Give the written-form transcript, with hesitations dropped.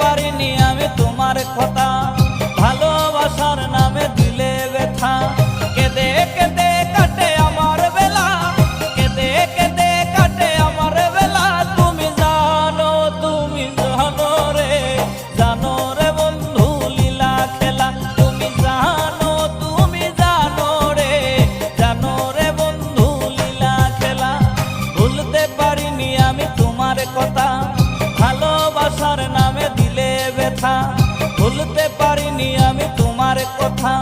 পারিনি আমি তোমার কথা, ভালোবাসার নামে দিলে ব্যথা। কেঁদে কেঁদে কাটে আমার বেলা, কেঁদে কেঁদে কাটে আমার বেলা। তুমি জানো রে, জানো রে বন্ধু লীলা খেলা। তুমি জানো রে, জানো রে বন্ধু লীলা খেলা। ভুলতে পারিনি আমি তোমার কথা, ভালোবাসার নামে দিলে ব্যথা। ভুলতে পারিনি আমি তোমার কথা।